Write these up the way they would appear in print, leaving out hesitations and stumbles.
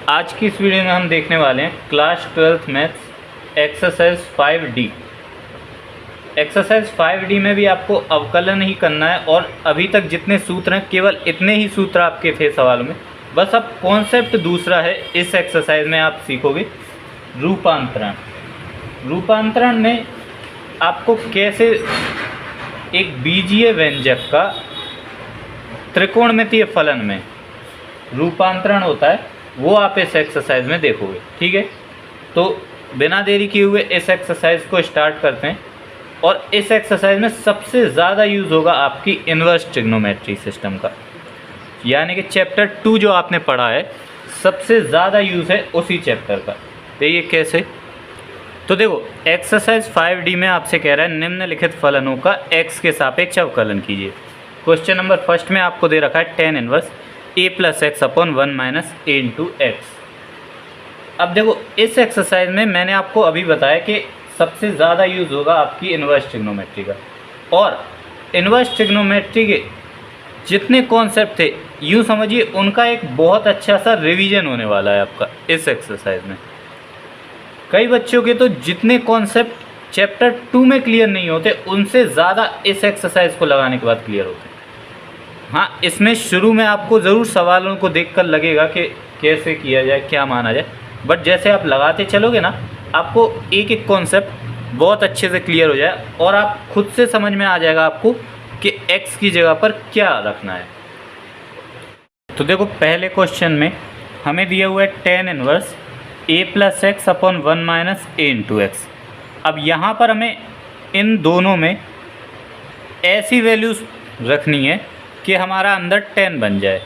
आज की इस वीडियो में हम देखने वाले हैं class 12th maths exercise 5D। Exercise 5D में भी आपको अवकलन ही करना है और अभी तक जितने सूत्र हैं केवल इतने ही सूत्र आपके थे सवालों में। बस अब कॉन्सेप्ट दूसरा है। इस एक्सरसाइज में आप सीखोगे रूपांतरण। रूपांतरण में आपको कैसे एक बीजीय व्यंजक का त्रिकोणमितीय फलन में रूपांतरण होता है वो आप इस एक्सरसाइज में देखोगे। ठीक है, तो बिना देरी किए हुए इस एक्सरसाइज को स्टार्ट करते हैं। और इस एक्सरसाइज में सबसे ज़्यादा यूज़ होगा आपकी इन्वर्स ट्रिग्नोमेट्री सिस्टम का, यानी कि चैप्टर 2 जो आपने पढ़ा है सबसे ज़्यादा यूज़ है उसी चैप्टर का। तो ये कैसे? तो देखो एक्सरसाइज 5D में आपसे कह रहा है निम्नलिखित फलनों का x के सापेक्ष अवकलन कीजिए। क्वेश्चन नंबर फर्स्ट में आपको दे रखा है tan inverse a plus x upon 1 minus a into x. अब देखो इस एक्सरसाइज में मैंने आपको अभी बताया कि सबसे ज़्यादा यूज़ होगा आपकी इन्वर्स ट्रिग्नोमेट्री का, और इन्वर्स ट्रिग्नोमेट्री के जितने कॉन्सेप्ट थे यूँ समझिए उनका एक बहुत अच्छा सा रिवीजन होने वाला है आपका इस एक्सरसाइज में। कई बच्चों के तो जितने कॉन्सेप्ट चैप्टर 2 में क्लियर नहीं होते उनसे ज़्यादा इस एक्सरसाइज को लगाने के बाद क्लियर होते हैं। हाँ, इसमें शुरू में आपको ज़रूर सवालों को देखकर लगेगा कि कैसे किया जाए, क्या माना जाए, बट जैसे आप लगाते चलोगे ना आपको एक एक कॉन्सेप्ट बहुत अच्छे से क्लियर हो जाए और आप खुद से समझ में आ जाएगा आपको कि x की जगह पर क्या रखना है। तो देखो पहले क्वेश्चन में हमें दिया हुआ है tan inverse a plus x upon 1 minus a into x. अब यहाँ पर हमें इन दोनों में ऐसी वैल्यूज़ रखनी है कि हमारा अंदर tan बन जाए।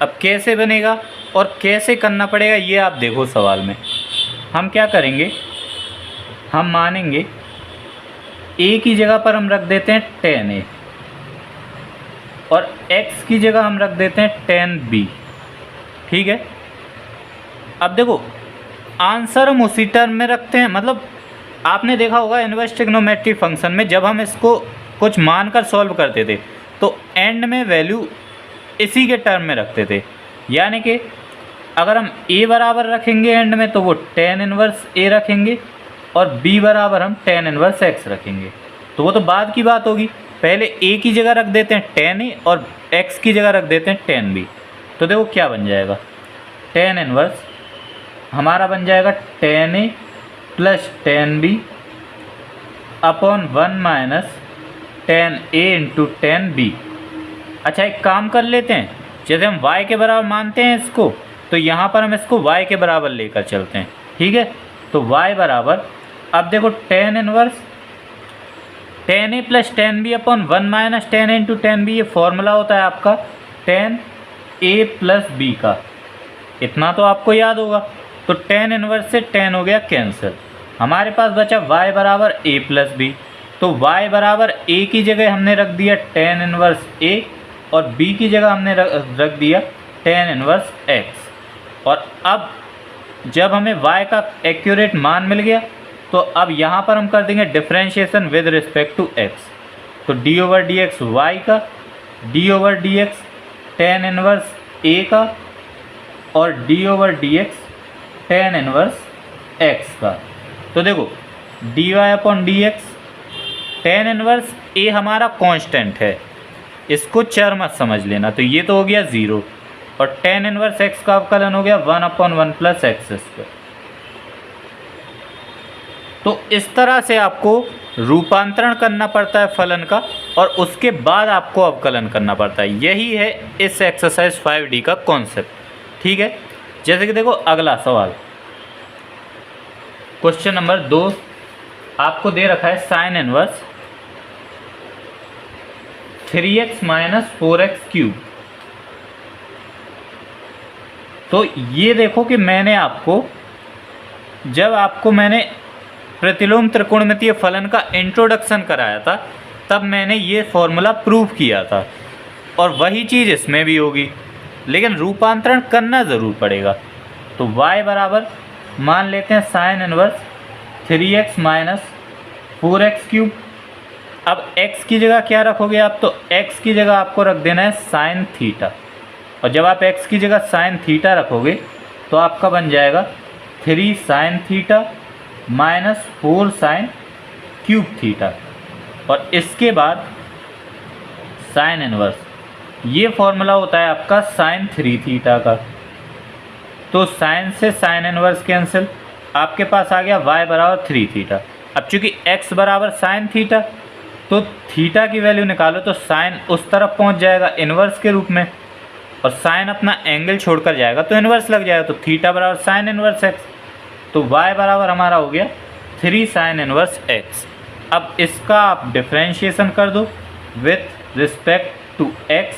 अब कैसे बनेगा और कैसे करना पड़ेगा ये आप देखो सवाल में। हम क्या करेंगे, हम मानेंगे a की जगह पर हम रख देते हैं tan a और x की जगह हम रख देते हैं tan b। ठीक है, अब देखो आंसर हम उसी टर्म में रखते हैं। मतलब आपने देखा होगा इन्वर्स ट्रिग्नोमेट्री फंक्शन में जब हम इसको कुछ मानकर सॉल्व करते थे तो एंड में वैल्यू इसी के टर्म में रखते थे, यानी कि अगर हम a बराबर रखेंगे एंड में तो वो tan इनवर्स a रखेंगे और b बराबर हम tan इनवर्स x रखेंगे। तो वो तो बाद की बात होगी, पहले a की जगह रख देते हैं tan a और x की जगह रख देते हैं tan b। तो देखो क्या बन जाएगा, tan इनवर्स हमारा बन जाएगा tan a plus tan b upon 1 minus tan a into tan b। अच्छा एक काम कर लेते हैं, जैसे हम y के बराबर मानते हैं इसको तो यहाँ पर हम इसको y के बराबर लेकर चलते हैं। ठीक है, तो y बराबर, अब देखो tan inverse tan a plus tan b upon 1 minus tan a into tan b, ये फॉर्मूला होता है आपका tan a प्लस b का। इतना तो आपको याद होगा। तो tan इनवर्स से tan हो गया कैंसिल, हमारे पास बचा y बराबर a प्लस b। तो y बराबर a की जगह हमने रख दिया tan इनवर्स a और b की जगह हमने रख दिया tan इनवर्स x। और अब जब हमें y का एक्यूरेट मान मिल गया तो अब यहाँ पर हम कर देंगे differentiation with respect to x। तो d over d x y का, d over d x tan inverse a का और d over d x tan inverse x का। तो देखो dy upon d x, tan inverse a हमारा constant है, इसको चर मत समझ लेना, तो ये तो हो गया 0 और tan इनवर्स x का अवकलन हो गया 1 अपॉन 1 प्लस एक्स स्क्वायर। तो इस तरह से आपको रूपांतरण करना पड़ता है फलन का और उसके बाद आपको अवकलन करना पड़ता है। यही है इस एक्सरसाइज 5D का कॉन्सेप्ट। ठीक है, जैसे कि देखो अगला सवाल क्वेश्चन नंबर 2 आपको दे रखा है sine inverse 3x minus 4x cube. तो ये देखो कि मैंने आपको जब मैंने प्रतिलोम त्रिकोणमितीय फलन का इंट्रोडक्शन कराया था तब मैंने ये फॉर्मूला प्रूव किया था और वही चीज़ इसमें भी होगी, लेकिन रूपांतरण करना ज़रूर पड़ेगा। तो y बराबर मान लेते हैं sine inverse 3x minus 4x cube. अब x की जगह क्या रखोगे आप, तो x की जगह आपको रख देना है साइन थीटा। और जब आप x की जगह साइन थीटा रखोगे तो आपका बन जाएगा 3 sine theta minus 4 sine cube theta, और इसके बाद साइन इनवर्स, ये फॉर्मूला होता है आपका साइन 3 थीटा का। तो साइन से साइन इनवर्स कैंसिल, आपके पास आ गया y बराबर 3 थीटा। अब चूंकि x बराबर साइन थीटा, तो थीटा की वैल्यू निकालो तो साइन उस तरफ पहुंच जाएगा इन्वर्स के रूप में, और साइन अपना एंगल छोड़कर जाएगा तो इन्वर्स लग जाएगा, तो थीटा बराबर साइन इन्वर्स x। तो y बराबर हमारा हो गया 3 साइन इन्वर्स x। अब इसका आप डिफ्रेंशिएशन कर दो विथ रिस्पेक्ट टू x,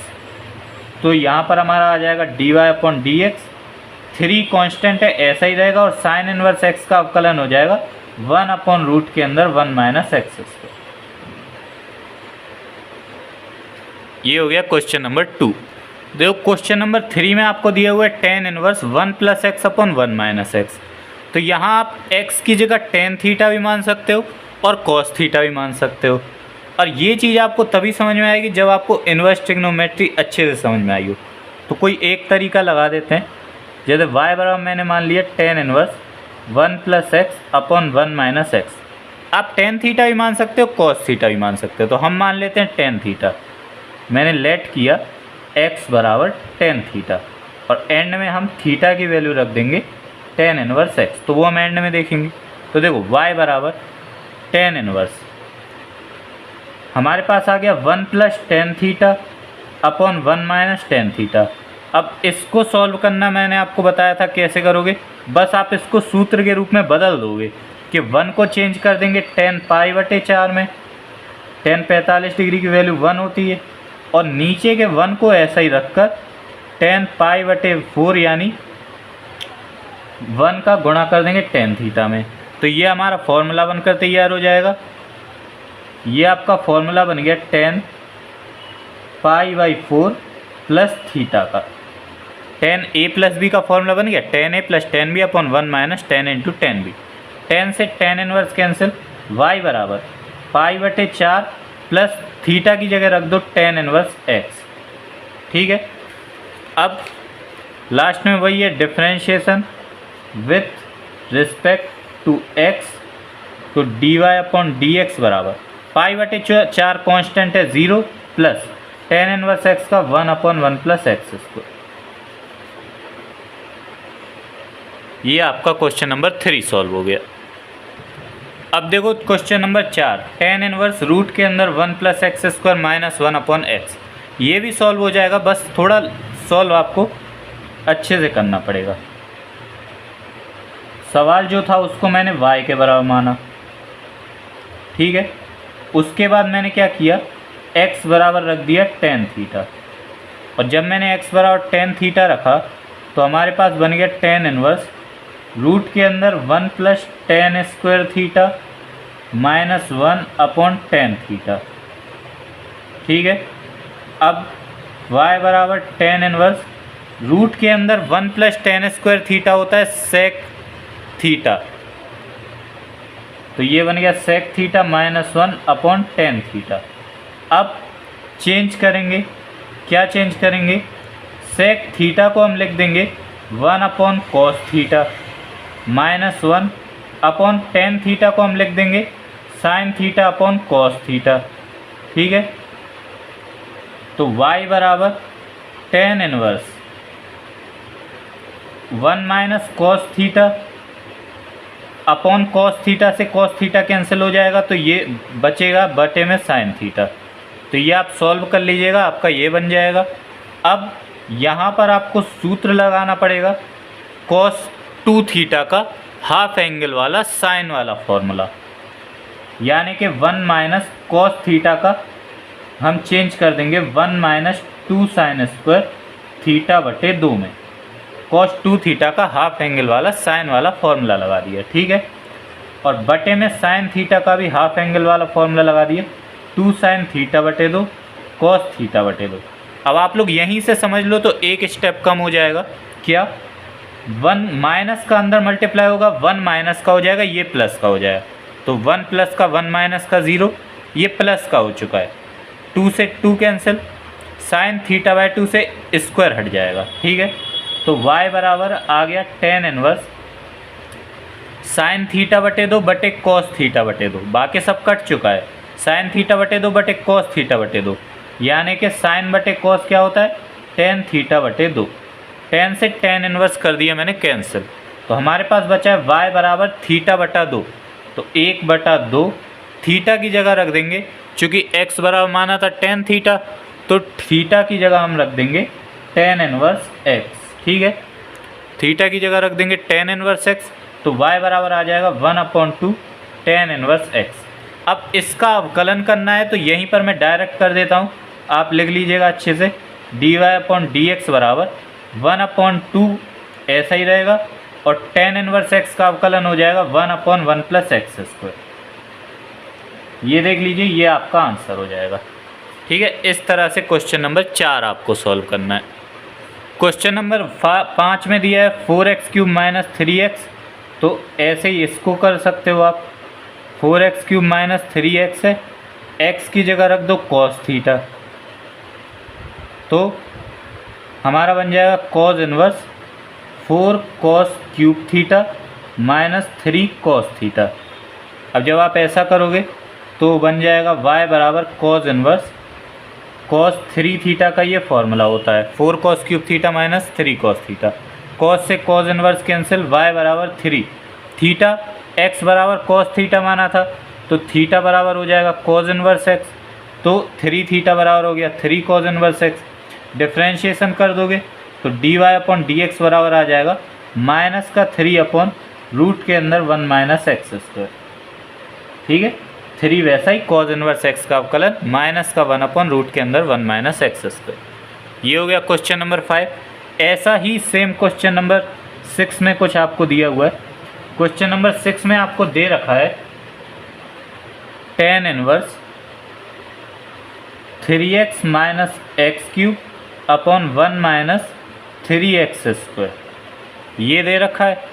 तो यहाँ पर हमारा आ जाएगा dy/dx। 3 कांस्टेंट है, ऐसा ही रहेगा, और साइन इनवर्स x का अवकलन हो जाएगा 1/रूट के अंदर 1 - x²। ये हो गया क्वेश्चन नंबर 2। देखो क्वेश्चन नंबर 3 में आपको दिया हुआ है tan इनवर्स 1 + x/1 - x। तो यहाँ आप x की जगह tan थीटा भी मान सकते हो और cos थीटा भी मान सकते हो, और ये चीज़ आपको तभी समझ में आएगी जब आपको इन्वर्स ट्रिग्नोमेट्री अच्छे से समझ में आई हो। तो कोई एक तरीका लगा देते हैं, जैसे y बराबर मैंने मान लिया tan इनवर्स 1 + x/1 - x। आप tan थीटा भी मान सकते हो, cos थीटा भी मान सकते हो, तो हम मान लेते हैं tan थीटा। मैंने लेट किया x बराबर tan थीटा, और एंड में हम थीटा की वैल्यू रख देंगे tan इनवर्स x, तो वो हम एंड में देखेंगे। तो देखो y बराबर tan इनवर्स हमारे पास आ गया 1 + tan थीटा/1 - tan थीटा। अब इसको सॉल्व करना मैंने आपको बताया था कैसे करोगे, बस आप इसको सूत्र के रूप में बदल दोगे कि 1 को चेंज कर देंगे tan π/4 में, tan 45 डिग्री की वैल्यू 1 होती है, और नीचे के 1 को ऐसा ही रखकर tan π/4 यानी 1 का गुणा कर देंगे tan थीटा में। तो ये हमारा फॉर्मूला बनकर तैयार हो जाएगा। ये आपका फॉर्मूला बन गया tan π/4 प्लस थीटा का। tan a + b का फॉर्मूला बन गया tan a + tan b/1 - tan × tan b। tan से tan इनवर्स कैंसिल, y बराबर π/4 प्लस थीटा की जगह रख दो tan इनवर्स x। ठीक है, अब लास्ट में वही है differentiation with respect to x, तो dy/dx बराबर π/4 कांस्टेंट है 0 प्लस tan इनवर्स x का 1/1 + x²। ये आपका क्वेश्चन नंबर 3 सॉल्व हो गया। अब देखो question number 4, tan inverse root के अंदर 1 + x² - 1/x। ये भी सॉल्व हो जाएगा, बस थोड़ा सॉल्व आपको अच्छे से करना पड़ेगा। सवाल जो था उसको मैंने y के बराबर माना, ठीक है। उसके बाद मैंने क्या किया, x बराबर रख दिया tan थीटा, और जब मैंने x बराबर tan थीटा रखा तो हमारे पास बन गया tan इनवर्स रूट के अंदर 1 + tan² थीटा - 1/tan थीटा। ठीक है, अब y बराबर tan इनवर्स रूट के अंदर 1 + tan² थीटा होता है sec थीटा, तो ये बन गया sec थीटा - 1/tan थीटा। अब चेंज करेंगे, क्या चेंज करेंगे, sec थीटा को हम लिख देंगे 1/cos थीटा -1/tan थीटा को हम लिख देंगे sin थीटा/cos थीटा। ठीक है, तो y बराबर tan inverse 1 - cos theta cos theta से cos थीटा कैंसिल हो जाएगा, तो ये बचेगा बटे में sin थीटा। तो ये आप सॉल्व कर लीजिएगा, आपका ये बन जाएगा। अब यहाँ पर आपको सूत्र लगाना पड़ेगा cos 2 थीटा का हाफ एंगल वाला साइन वाला फॉर्मूला, यानी कि 1 - cos थीटा का हम चेंज कर देंगे 1 - 2 sin² थीटा/2 में। cos 2 थीटा का हाफ एंगल वाला साइन वाला फॉर्मूला लगा दिया, ठीक है। और बटे में साइन थीटा का भी हाफ एंगल वाला फॉर्मूला लगा दिया 2 sin थीटा/2 cos थीटा/2। अब आप लोग यहीं से समझ लो तो एक स्टेप कम हो जाएगा। क्या, 1 माइनस का अंदर मल्टीप्लाई होगा, 1 माइनस का हो जाएगा, ये प्लस का हो जाएगा, तो 1 + का 1 - का 0, ये प्लस का हो चुका है। 2 से 2 कैंसिल, sin थीटा/2 से स्क्वायर हट जाएगा, ठीक है। तो y बराबर आ गया टेन इनवर्स साइन थीटा बटे 2 बटे कॉस थीटा बटे 2, बाकी सब कट चुका है। साइन थीटा बटे 2 बटे कॉस थीटा बटे 2, यानी कि साइन बटे कॉस क्या होता है, टेन थीटा बटे 2। टेन से टेन इनवर्स कर दिया मैंने कैंसिल, तो हमारे पास बचा है y बराबर थीटा बटा 2, तो 1/2 थीटा की जगह रख देंगे, चूँकि x बराबर माना था टेन थीटा, तो थीटा की जगह हम रख देंगे टेन इनवर्स x। ठीक है, थीटा की जगह रख देंगे टेन इनवर्स x, तो y बराबर आ जाएगा 1/2 टेन इनवर्स x। अब इसका अवकलन करना है तो यहीं पर मैं डायरेक्ट कर देता हूँ, आप लिख लीजिएगा अच्छे से, dy/dx बराबर 1/2 ऐसा ही रहेगा, और टेन इनवर्स x का अवकलन हो जाएगा 1/1 + x²। ये देख लीजिए, ये आपका आंसर हो जाएगा। ठीक है, इस तरह से क्वेश्चन नंबर 4 आपको सॉल्व करना है। क्वेश्चन नंबर 5 में दिया है 4x³ - 3x, तो ऐसे ही इसको कर सकते हो आप। 4x³ - 3x है, x की जगह रख दो cos थीटा, तो हमारा बन जाएगा cos inverse 4 cos³ theta - 3 cos theta. अब जब आप ऐसा करोगे तो बन जाएगा y बराबर cos इनवर्स cos 3 थीटा का ये फॉर्मूला होता है, 4 cos³ theta - 3 cos theta. cos से cos इनवर्स कैंसिल, y बराबर 3 थीटा, x बराबर cos थीटा माना था, तो थीटा बराबर हो जाएगा cos इनवर्स x, तो 3 थीटा बराबर हो गया 3 cos इनवर्स x। डिफ्रेंशिएशन कर दोगे तो dy/dx बराबर आ जाएगा -3/रूट के अंदर 1 - x²। ठीक है, 3 वैसा ही cos इनवर्स x का अवकलन -1/रूट के अंदर 1 - x²। ये हो गया क्वेश्चन नंबर 5। ऐसा ही सेम क्वेश्चन नंबर 6 में कुछ आपको दिया हुआ है। क्वेश्चन नंबर 6 में आपको दे रखा है tan inverse 3x - x³ upon 1 - 3x², ये दे रखा है।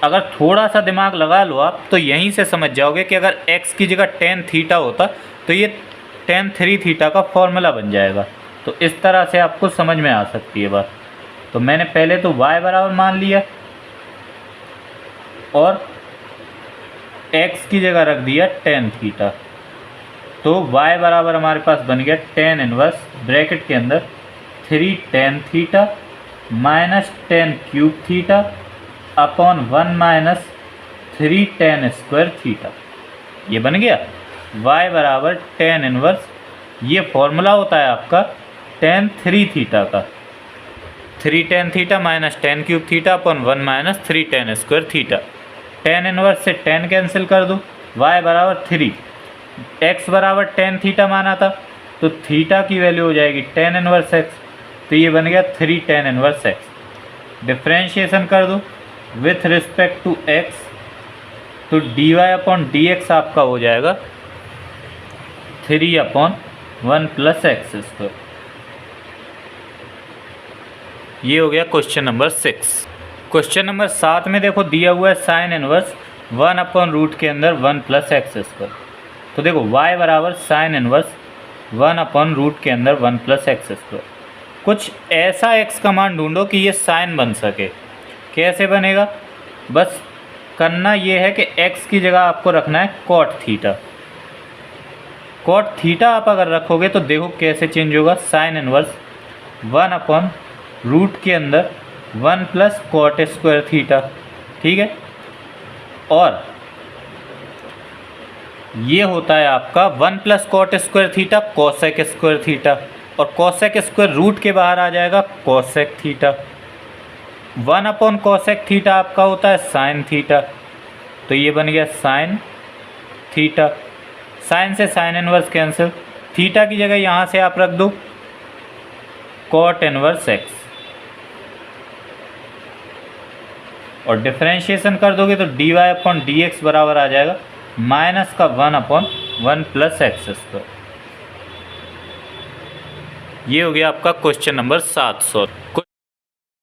अगर थोड़ा सा दिमाग लगा लो आप तो यहीं से समझ जाओगे कि अगर x की जगह tan थीटा होता तो ये tan 3 थीटा का फॉर्मूला बन जाएगा। तो इस तरह से आपको समझ में आ सकती है बात। तो मैंने पहले तो y बराबर मान लिया और x की जगह रख दिया tan थीटा, तो y बराबर हमारे पास बन गया tan इनवर्स ब्रैकेट के अंदर 3 tan theta - tan³ theta upon 1 - 3 tan² theta. ये बन गया y बराबर tan इनवर्स, ये फॉर्मूला होता है आपका tan 3 थीटा का, 3 tan theta - tan³ theta upon 1 - 3 tan² theta. tan inverse से tan कैंसिल कर दो, y बराबर 3, x बराबर tan थीटा माना था, तो थीटा की वैल्यू हो जाएगी tan इनवर्स x, तो ये बन गया 3 tan इनवर्स x। डिफ्रेंशिएशन कर दो विथ रिस्पेक्ट टू x, तो dy/dx आपका हो जाएगा 3/1 + x²। ये हो गया क्वेश्चन नंबर 6। क्वेश्चन नंबर 7 में देखो दिया हुआ है साइन इनवर्स 1/रूट के अंदर 1 + x²। तो देखो y बराबर साइन इनवर्स 1/रूट के अंदर 1 + x²। कुछ ऐसा x का मान ढूंढो कि ये साइन बन सके। कैसे बनेगा, बस करना ये है कि x की जगह आपको रखना है cot थीटा। cot थीटा आप अगर रखोगे तो देखो कैसे चेंज होगा, साइन इनवर्स 1/रूट के अंदर 1 + cot² थीटा। ठीक है, और ये होता है आपका 1 + cot² थीटा cosec² थीटा, और cosec² रूट के बाहर आ जाएगा cosec थीटा। 1/cosec थीटा आपका होता है साइन थीटा, तो ये बन गया साइन थीटा। साइन से साइन इनवर्स कैंसिल, थीटा की जगह यहाँ से आप रख दो cot इनवर्स x, और डिफरेंशिएशन कर दोगे तो dy/dx बराबर आ जाएगा -1/1 + x²। ये हो गया आपका क्वेश्चन नंबर 7 सॉल्व।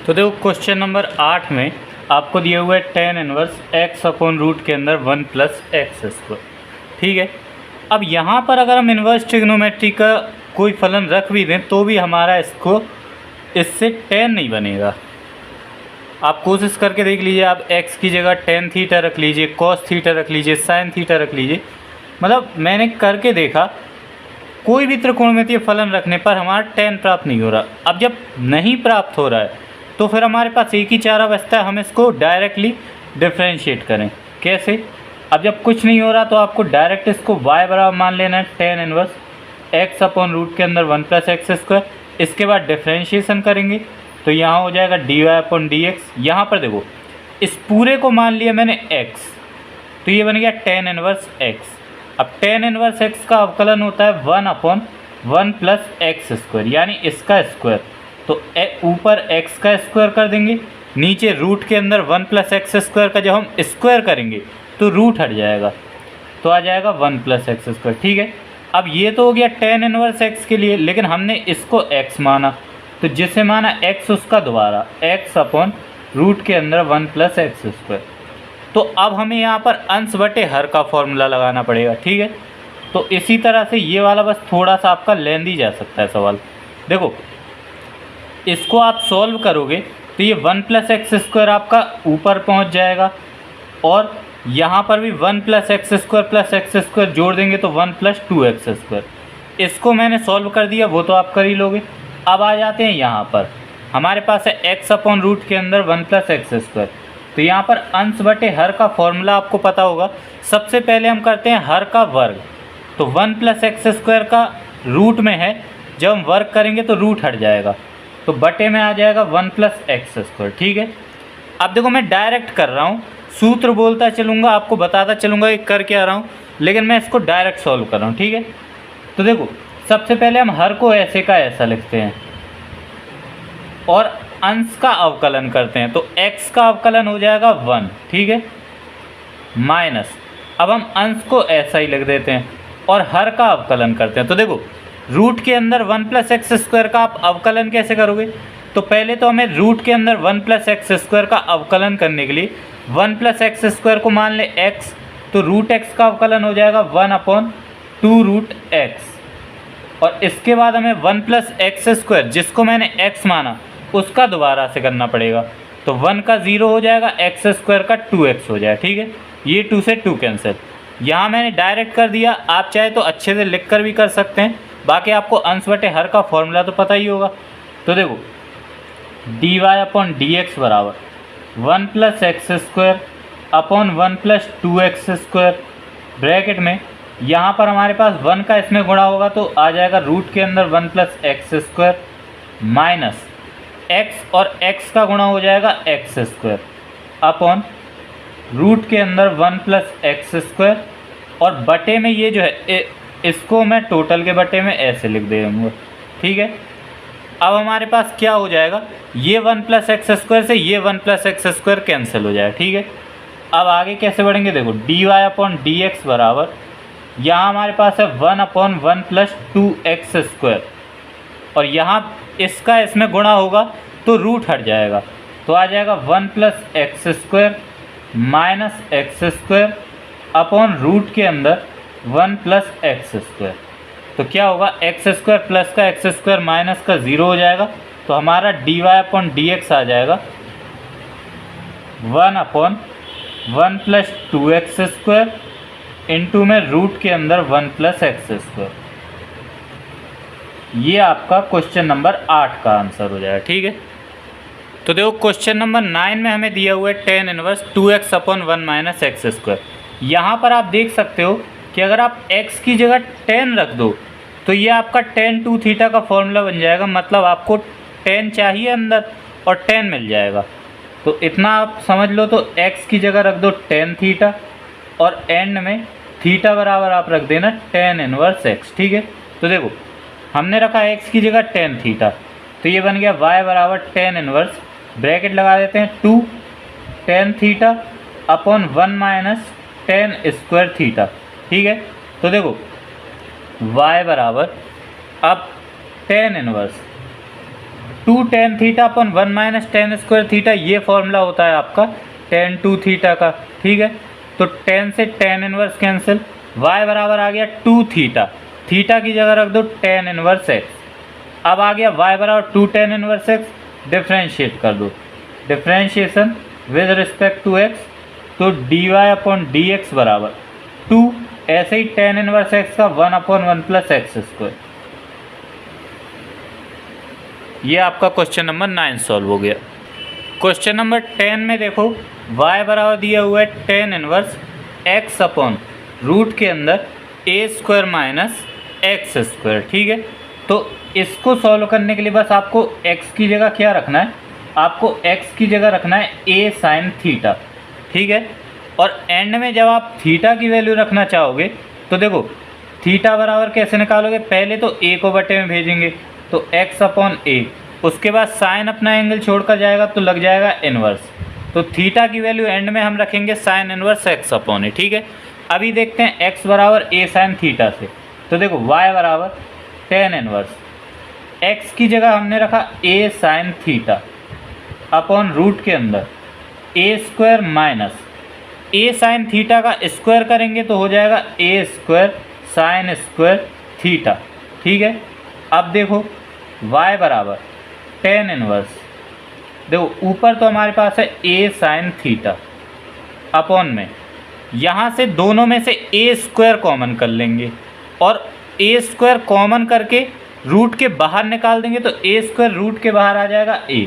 तो देखो क्वेश्चन नंबर 8 में आपको दिया हुआ है tan इनवर्स x/रूट के अंदर 1 + x²। ठीक है, अब यहाँ पर अगर हम इन्वर्स ट्रिग्नोमेट्री का कोई फलन रख भी दें तो भी हमारा इससे tan नहीं बनेगा। आप कोशिश करके देख लीजिए, आप x की जगह टेन थीटा रख लीजिए, कॉस थीटा रख लीजिए, साइन थीटा रख लीजिए। मतलब मैंने करके देखा, कोई भी त्रिकोणमितीय फलन रखने पर हमारा टेन प्राप्त नहीं हो रहा। अब जब नहीं प्राप्त हो रहा है तो फिर हमारे पास एक ही चारा बचता है, हम इसको डायरेक्टली डिफ्रेंशिएट करें। कैसे? अब जब कुछ नहीं हो रहा तो आपको डायरेक्ट इसको y बराबर मान लेना है tan inverse x upon root के अंदर 1 + x²। इसके बाद डिफ्रेंशिएशन करेंगे तो यहाँ हो जाएगा dy अपॉन dx। यहाँ पर देखो, इस पूरे को मान लिया मैंने x, तो ये बन गया टेन इनवर्स x। अब टेन इनवर्स x का अवकलन होता है 1/1 + x², यानी इसका स्क्वायर। तो ऊपर x का स्क्वायर कर देंगे, नीचे रूट के अंदर 1 + x² का जब हम स्क्वायर करेंगे तो रूट हट जाएगा, तो आ जाएगा 1 + x²। ठीक है, अब ये तो हो गया टेन इनवर्स x के लिए, लेकिन हमने इसको x माना, तो जिसे माना x उसका दोबारा x अपॉन रूट के अंदर 1 + x²। तो अब हमें यहाँ पर अंश बटे हर का फॉर्मूला लगाना पड़ेगा। ठीक है, तो इसी तरह से ये वाला बस थोड़ा सा आपका लेंदी जा सकता है सवाल। देखो, इसको आप सॉल्व करोगे तो ये 1 + x² आपका ऊपर पहुँच जाएगा, और यहाँ पर भी 1 + x² + x² जोड़ देंगे तो 1 + 2x²। इसको मैंने सॉल्व कर दिया, वो तो आप कर ही लोगे। अब आ जाते हैं यहाँ पर, हमारे पास है x अपॉन रूट के अंदर 1 + x²। तो यहाँ पर अंश बटे हर का फॉर्मूला आपको पता होगा। सबसे पहले हम करते हैं हर का वर्ग, तो 1 + x² का रूट में है, जब हम वर्ग करेंगे तो रूट हट जाएगा, तो बटे में आ जाएगा 1 + x²। ठीक है, अब देखो मैं डायरेक्ट कर रहा हूँ, सूत्र बोलता चलूँगा, आपको बताता चलूँगा कि कर क्या रहा हूँ, लेकिन मैं इसको डायरेक्ट सॉल्व कर रहा हूँ। ठीक है, तो देखो सबसे पहले हम हर को ऐसे का ऐसा लिखते हैं और अंश का अवकलन करते हैं, तो x का अवकलन हो जाएगा 1। ठीक है, माइनस, अब हम अंश को ऐसा ही लिख देते हैं और हर का अवकलन करते हैं। तो देखो, रूट के अंदर 1 + x² का आप अवकलन कैसे करोगे? तो पहले तो हमें रूट के अंदर 1 + x² का अवकलन करने के लिए 1 + x² को मान ले x, तो रूट x का अवकलन हो जाएगा 1/2√x, और इसके बाद हमें 1 + x² जिसको मैंने x माना उसका दोबारा से करना पड़ेगा, तो 1 का 0 हो जाएगा, x² का 2x हो जाएगा। ठीक है, ये 2 से 2 कैंसिल। यहाँ मैंने डायरेक्ट कर दिया, आप चाहे तो अच्छे से लिख कर भी कर सकते हैं, बाकी आपको अंश बटे हर का फॉर्मूला तो पता ही होगा। तो देखो, dy अपॉन dx बराबर 1 + x² अपॉन 1 + 2x², ब्रैकेट में यहाँ पर हमारे पास 1 का इसमें गुणा होगा तो आ जाएगा रूट के अंदर 1 + x² माइनस x, और x का गुणा हो जाएगा x² अपॉन रूट के अंदर 1 + x², और बटे में ये जो है इसको मैं टोटल के बटे में ऐसे लिख दे दूँगा। ठीक है, अब हमारे पास क्या हो जाएगा, ये 1 + x² से ये 1 + x² कैंसिल हो जाएगा। ठीक है, अब आगे कैसे बढ़ेंगे? देखो, dy अपॉन dx बराबर, यहाँ हमारे पास है 1/1 + 2x², और यहाँ इसका इसमें गुणा होगा तो रूट हट जाएगा, तो आ जाएगा 1 + x² minus x² upon root के अंदर 1 + x²। तो क्या होगा, x² प्लस का x² माइनस का 0 हो जाएगा, तो हमारा dy अपॉन dx आ जाएगा 1/1 + 2x² इंटू में रूट के अंदर 1 + x²। ये आपका क्वेश्चन नंबर 8 का आंसर हो जाएगा। ठीक है, तो देखो क्वेश्चन नंबर 9 में हमें दिया हुआ है tan inverse 2x upon 1 - x²। यहाँ पर आप देख सकते हो कि अगर आप x की जगह 10 रख दो तो ये आपका tan 2 थीटा का फॉर्मूला बन जाएगा, मतलब आपको 10 चाहिए अंदर और 10 मिल जाएगा। तो इतना आप समझ लो, तो x की जगह रख दो tan थीटा और एंड में थीटा बराबर आप रख देना tan इनवर्स x। ठीक है, तो देखो हमने रखा x की जगह tan थीटा, तो ये बन गया y बराबर tan इनवर्स, ब्रैकेट लगा देते हैं 2 tan theta upon 1 - tan² theta. ठीक है, तो देखो y बराबर अब tan inverse 2 tan theta upon 1 - tan² theta, ये फॉर्मूला होता है आपका tan 2 थीटा का। ठीक है, तो tan से tan इनवर्स कैंसिल, y बराबर आ गया 2 थीटा, थीटा की जगह रख दो tan इनवर्स x। अब आ गया y बराबर 2 tan इनवर्स x, डिफ्रेंशिएट कर दो, differentiation with respect to x, तो d y upon d x बराबर 2, ऐसे ही टेन इनवर्स एक्स का 1/1 प्लस एक्स स्क्वायर। ये आपका क्वेश्चन नंबर 9 सॉल्व हो गया। क्वेश्चन नंबर 10 में देखो y बराबर दिया हुआ है tan inverse x upon root के अंदर a square minus x square. ठीक है, तो इसको सॉल्व करने के लिए बस आपको x की जगह क्या रखना है, आपको x की जगह रखना है a साइन थीटा। ठीक है, और एंड में जब आप थीटा की वैल्यू रखना चाहोगे तो देखो थीटा बराबर कैसे निकालोगे, पहले तो a को बटे में भेजेंगे तो x अपॉन a, उसके बाद साइन अपना एंगल छोड़कर जाएगा तो लग जाएगा इन्वर्स, तो थीटा की वैल्यू एंड में हम रखेंगे साइन इन्वर्स x अपॉन ए। ठीक है, अभी देखते हैं x बराबर a साइन थीटा से, तो देखो y बराबर टेन इनवर्स x की जगह हमने रखा a sine theta upon root के अंदर a square minus a sine theta का स्क्वायर करेंगे तो हो जाएगा a square sine square theta. ठीक है, अब देखो y बराबर टेन इनवर्स, देखो ऊपर तो हमारे पास है a साइन थीटा अपॉन में, यहाँ से दोनों में से a स्क्वायर कॉमन कर लेंगे और a स्क्वायर कॉमन करके रूट के बाहर निकाल देंगे तो a स्क्वायर रूट के बाहर आ जाएगा a,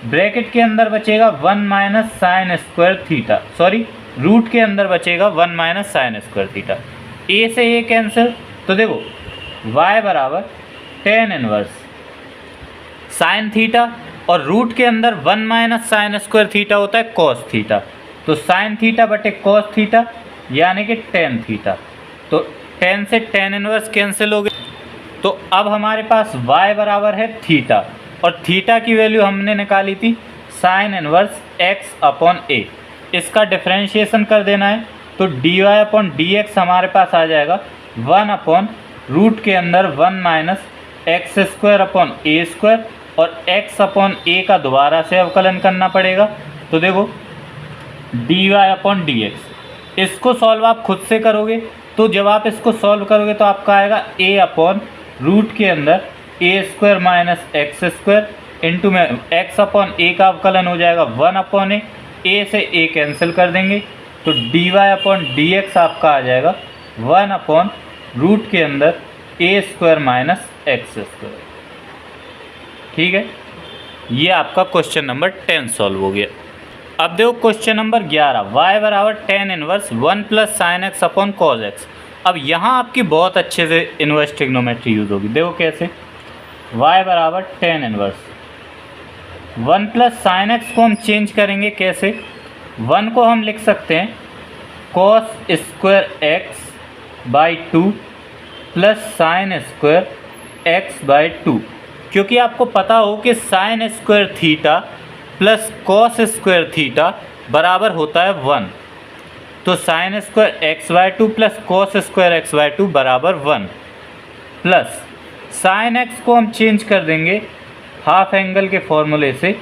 ब्रैकेट के अंदर बचेगा 1 minus sine square theta, sorry root के अंदर बचेगा 1 minus sine square theta, a से a कैंसिल, तो देखो y बराबर टेन इनवर्स साइन थीटा और रूट के अंदर 1 माइनस साइन स्क्वायर थीटा होता है कॉस थीटा, तो साइन थीटा बटे कॉस थीटा यानी कि टेन थीटा, तो टेन से टेन इनवर्स कैंसिल हो गए। तो अब हमारे पास y बराबर है थीटा और थीटा की वैल्यू हमने निकाली थी sine inverse x upon a, इसका डिफ्रेंशिएशन कर देना है तो dy अपॉन डी एक्स हमारे पास आ जाएगा 1 अपॉन रूट के अंदर 1 माइनस एक्स स्क्वायर अपॉन ए स्क्वायर और x अपॉन a का दोबारा से अवकलन करना पड़ेगा, तो देखो dy अपॉन डी एक्स, इसको सॉल्व आप खुद से करोगे तो जब आप इसको सॉल्व करोगे तो आपका आएगा a अपॉन रूट के अंदर a square minus x square into में x अपॉन a का अवकलन हो जाएगा 1 अपॉन a से a कैंसिल कर देंगे तो dy अपॉन डी एक्स आपका आ जाएगा 1 अपॉन रूट के अंदर a square minus x square. ठीक है, ये आपका क्वेश्चन नंबर 10 सॉल्व हो गया। अब देखो क्वेश्चन नंबर 11, y बराबर tan inverse 1 plus sine x upon cos x. अब यहाँ आपकी बहुत अच्छे से इनवर्स ट्रिग्नोमेट्री यूज़ होगी, देखो कैसे, y बराबर tan inverse 1 plus sine x को हम चेंज करेंगे कैसे, 1 को हम लिख सकते हैं cos square x by 2 plus sine square x by 2, क्योंकि आपको पता हो कि sign square theta plus cos square theta बराबर होता है 1, तो sine square x by 2 plus cos square x by 2 बराबर 1, प्लस साइन एक्स को हम चेंज कर देंगे हाफ एंगल के फॉर्मूले से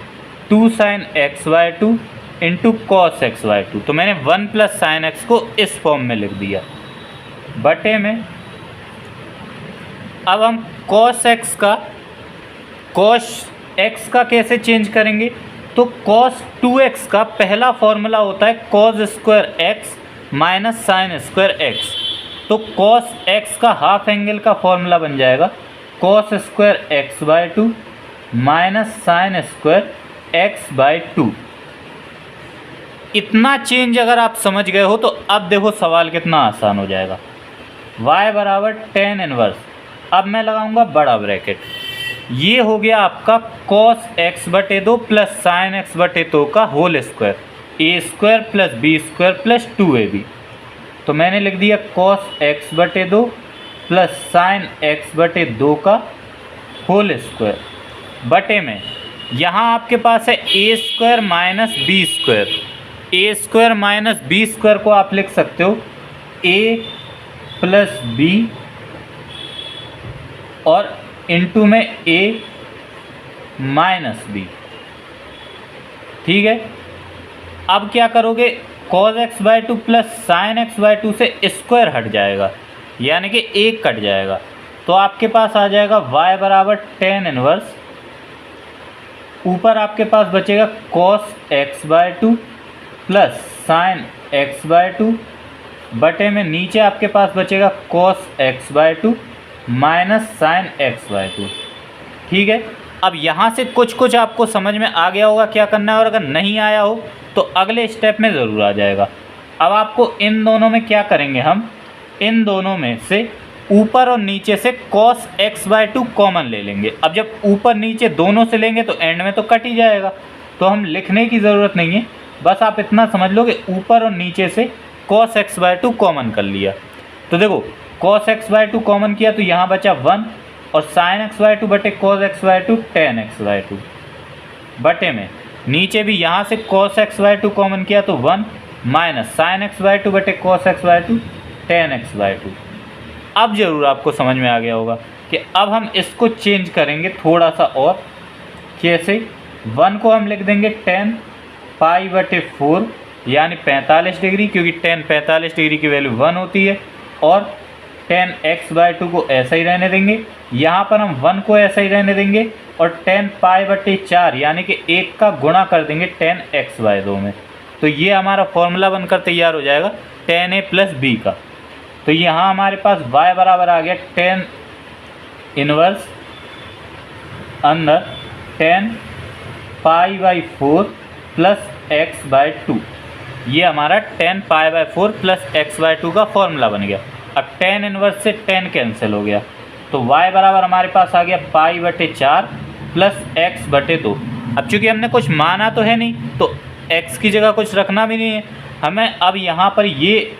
2 sign x by 2 into cos x by 2, तो मैंने 1 प्लस साइन एक्स को इस फॉर्म में लिख दिया बटे में। अब हम कॉस एक्स का कैसे चेंज करेंगे, तो cos 2x का पहला फॉर्मूला होता है cos square x minus sine square x, तो cos x का हाफ एंगल का फॉर्मूला बन जाएगा cos square x by 2 minus sine square x by 2। इतना चेंज अगर आप समझ गए हो तो अब देखो सवाल कितना आसान हो जाएगा। y बराबर टेन इनवर्स, अब मैं लगाऊंगा बड़ा ब्रैकेट, ये हो गया आपका cos x बटे 2 प्लस साइन एक्स बटे 2 का whole square, a square plus b square plus 2ab, तो मैंने लिख दिया cos x बटे 2 प्लस साइन एक्स बटे 2 का होल स्क्वायर बटे में, यहाँ आपके पास है a square minus b square, a square minus b square को आप लिख सकते हो a प्लस बी और इंटू में a माइनस बी। ठीक है, अब क्या करोगे, cos x by 2 plus sine x by 2 से स्क्वायर हट जाएगा यानी कि 1 कट जाएगा, तो आपके पास आ जाएगा y बराबर टेन इनवर्स ऊपर आपके पास बचेगा cos x/2 plus sign x/2 बटे में नीचे आपके पास बचेगा cos x/2 minus sign x/2। ठीक है, अब यहाँ से कुछ कुछ आपको समझ में आ गया होगा क्या करना है, और अगर नहीं आया हो तो अगले स्टेप में ज़रूर आ जाएगा। अब आपको इन दोनों में क्या करेंगे, हम इन दोनों में से ऊपर और नीचे से cos x/2 कॉमन ले लेंगे। अब जब ऊपर नीचे दोनों से लेंगे तो एंड में तो कट ही जाएगा, तो हम लिखने की ज़रूरत नहीं है, बस आप इतना समझ लो कि ऊपर और नीचे से cos x/2 कॉमन कर लिया। तो देखो cos x/2 कॉमन किया तो यहाँ बचा 1 और sin x/2 बटे cos x/2 tan x/2 बटे में नीचे भी यहाँ से cos x/2 कॉमन किया तो 1 माइनस sin x/2 बटे cos x/2 tan x/2। अब ज़रूर आपको समझ में आ गया होगा कि अब हम इसको चेंज करेंगे थोड़ा सा, और कैसे, 1 को हम लिख देंगे tan पाई बटे 4 यानी 45 डिग्री, क्योंकि tan 45 डिग्री की वैल्यू 1 होती है, और tan x/2 को ऐसा ही रहने देंगे, यहाँ पर हम 1 को ऐसा ही रहने देंगे, और tan पाई बटे 4 यानी कि 1 का गुणा कर देंगे tan x/2 में। तो ये हमारा फॉर्मूला बनकर तैयार हो जाएगा tan a प्लस b का। तो यहाँ हमारे पास y बराबर आ गया tan इनवर्स अंदर tan पाई/4 प्लस x/2। ये हमारा tan पाई/4 प्लस x/2 का फॉर्मूला बन गया। अब tan इनवर्स से tan कैंसिल हो गया, तो y बराबर हमारे पास आ गया पाई/4 प्लस x/2। अब चूँकि हमने कुछ माना तो है नहीं, तो x की जगह कुछ रखना भी नहीं है हमें। अब यहाँ पर ये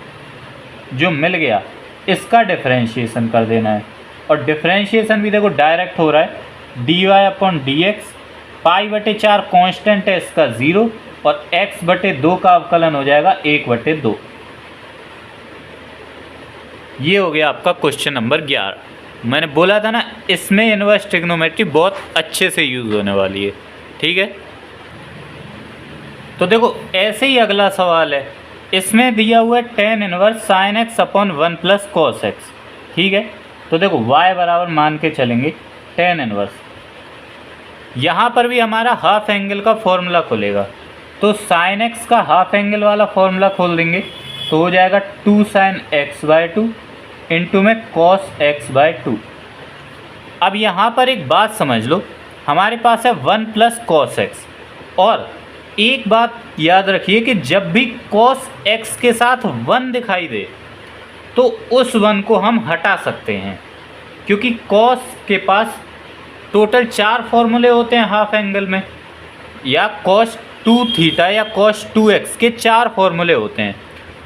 जो मिल गया इसका डिफरेंशिएशन कर देना है, और डिफरेंशिएशन भी देखो डायरेक्ट हो रहा है, dy/dx पाई/4 कांस्टेंट है इसका 0, और x/2 का अवकलन हो जाएगा 1/2। ये हो गया आपका क्वेश्चन नंबर 11। मैंने बोला था ना, इसमें इनवर्स ट्रिग्नोमेट्री बहुत अच्छे से यूज़ होने वाली है। ठीक है, तो देखो ऐसे ही अगला सवाल है, इसमें दिया हुआ है tan inverse sin x upon 1 plus cos x। ठीक है, तो देखो y बराबर मान के चलेंगे tan इनवर्स, यहाँ पर भी हमारा हाफ एंगल का फॉर्मूला खुलेगा, तो sin x का हाफ एंगल वाला फॉर्मूला खोल देंगे, तो हो जाएगा 2 sin x/2 इंटू में cos x/2। अब यहाँ पर एक बात समझ लो, हमारे पास है 1 प्लस cos x, और एक बात याद रखिए कि जब भी cos x के साथ 1 दिखाई दे तो उस 1 को हम हटा सकते हैं, क्योंकि cos के पास टोटल 4 फॉर्मूले होते हैं हाफ एंगल में, या cos 2 थीटा या cos 2x के 4 फॉर्मूले होते हैं।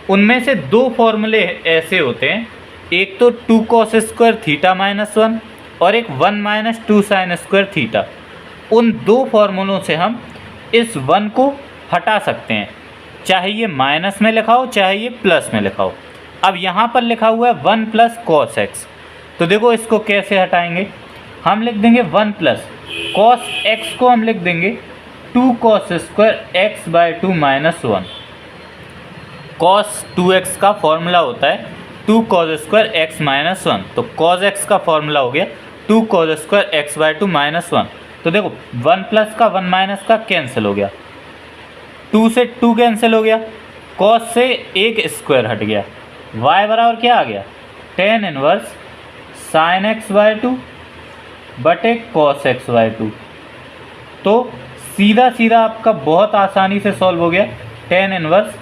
उनमें से 2 फॉर्मूले ऐसे होते हैं, एक तो 2 cos स्क्वायर थीटा माइनस 1 और एक 1 माइनस 2 साइन स्क्वायर थीटा। उन 2 फॉर्मूलों से हम इस 1 को हटा सकते हैं, चाहे ये माइनस में लिखा हो चाहे ये प्लस में लिखा हो। अब यहाँ पर लिखा हुआ है 1 प्लस cos x, तो देखो इसको कैसे हटाएंगे, हम लिख देंगे 1 प्लस cos x को हम लिख देंगे 2 cos square x/2 minus 1। cos 2x का फॉर्मूला होता है 2 cos स्क्वायर x माइनस 1, तो cos x का फॉर्मूला हो गया 2 cos स्क्वायर x/2 माइनस 1। तो देखो 1 प्लस का 1 माइनस का कैंसिल हो गया, 2 से 2 कैंसिल हो गया, cos से 1 स्क्वायर हट गया, y बराबर क्या आ गया tan इनवर्स sin x/2 बटे cos x/2। तो सीधा सीधा आपका बहुत आसानी से सॉल्व हो गया tan इनवर्स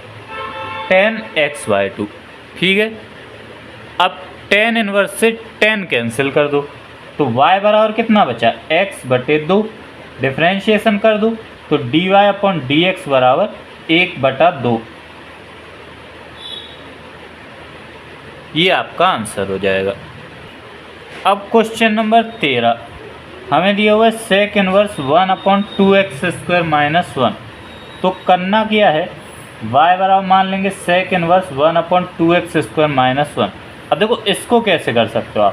tan x/2। ठीक है, अब tan इनवर्स से tan कैंसिल कर दो, तो y बराबर कितना बचा x/2, डिफ्रेंशिएशन कर दो तो dy/dx बराबर 1/2। ये आपका आंसर हो जाएगा। अब क्वेश्चन नंबर 13 हमें दिया हुआ है sec इनवर्स 1/2x² माइनस 1। तो करना क्या है, y बराबर मान लेंगे sec इनवर्स 1/2x² माइनस 1। अब देखो इसको कैसे कर सकते हो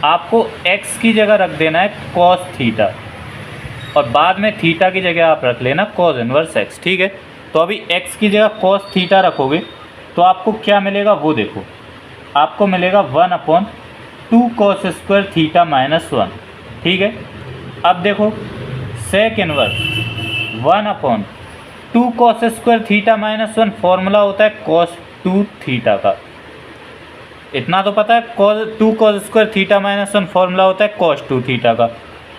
आपको x की जगह रख देना है cos थीटा, और बाद में थीटा की जगह आप रख लेना cos इनवर्स x। ठीक है, तो अभी x की जगह cos थीटा रखोगे तो आपको क्या मिलेगा वो देखो, आपको मिलेगा 1/2 cos² थीटा माइनस 1। ठीक है, अब देखो sec inverse 1/2 cos square theta minus 1 formula होता है cos 2 थीटा का। इतना तो पता है, 2 cos square theta minus 1 formula होता है cos 2 थीटा का।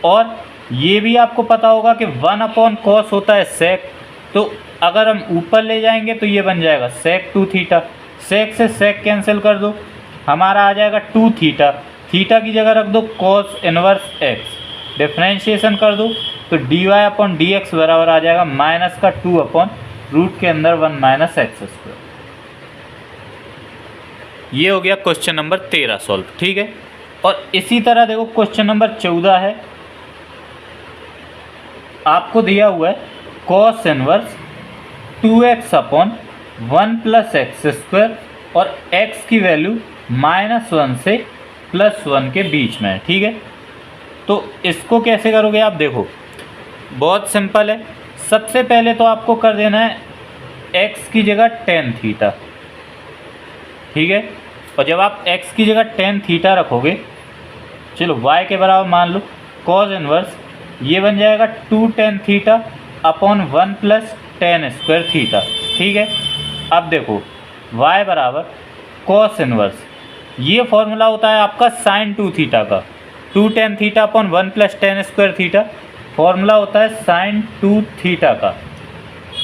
और ये भी आपको पता होगा कि 1/cos होता है sec, तो अगर हम ऊपर ले जाएंगे तो ये बन जाएगा sec 2 थीटा। sec से sec कैंसिल कर दो, हमारा आ जाएगा 2 थीटा, थीटा की जगह रख दो cos इनवर्स x, डिफ्रेंशिएशन कर दो तो dy/dx बराबर आ जाएगा माइनस का 2/रूट के अंदर 1 माइनस एक्स स्क्वायर। ये हो गया क्वेश्चन नंबर 13 सॉल्व, ठीक है। और इसी तरह देखो क्वेश्चन नंबर 14 है, आपको दिया हुआ है cos inverse 2x/1 plus x square और x की वैल्यू -1 से +1 के बीच में है, ठीक है। तो इसको कैसे करोगे आप, देखो बहुत सिंपल है। सबसे पहले तो आपको कर देना है x की जगह tan थीटा, ठीक है। और जब आप x की जगह tan थीटा रखोगे, चलो y के बराबर मान लो, cos इनवर्स ये बन जाएगा 2 tan theta upon 1 plus tan square theta, ठीक है। अब देखो y बराबर cos इनवर्स, ये फॉर्मूला होता है आपका sin 2 थीटा का, 2 tan theta upon 1 plus tan square theta formula होता है sin 2 थीटा का।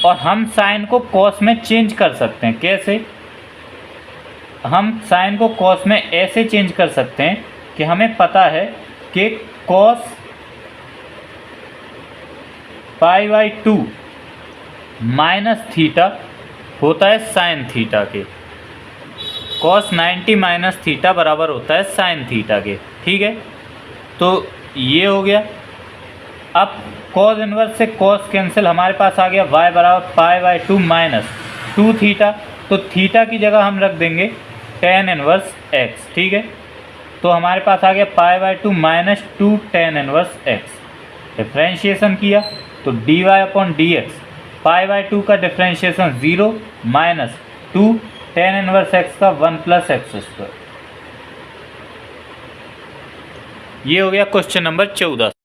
और हम sin को cos में चेंज कर सकते हैं, कैसे? हम sin को cos में ऐसे चेंज कर सकते हैं कि हमें पता है कि cos π/2 माइनस थीटा होता है sin थीटा के, cos 90 माइनस थीटा बराबर होता है sin थीटा के, ठीक है। तो ये हो गया। अब cos इनवर्स से cos कैंसिल, हमारे पास आ गया y बराबर π/2 माइनस 2 थीटा, तो थीटा की जगह हम रख देंगे tan इनवर्स x, ठीक है। तो हमारे पास आ गया π/2 minus 2 tan inverse x, differentiation किया तो dy/dx, π/2 का differentiation 0 minus 2 tan inverse x का 1 प्लस एक्स स्क्वायर। ये हो गया क्वेश्चन नंबर 14।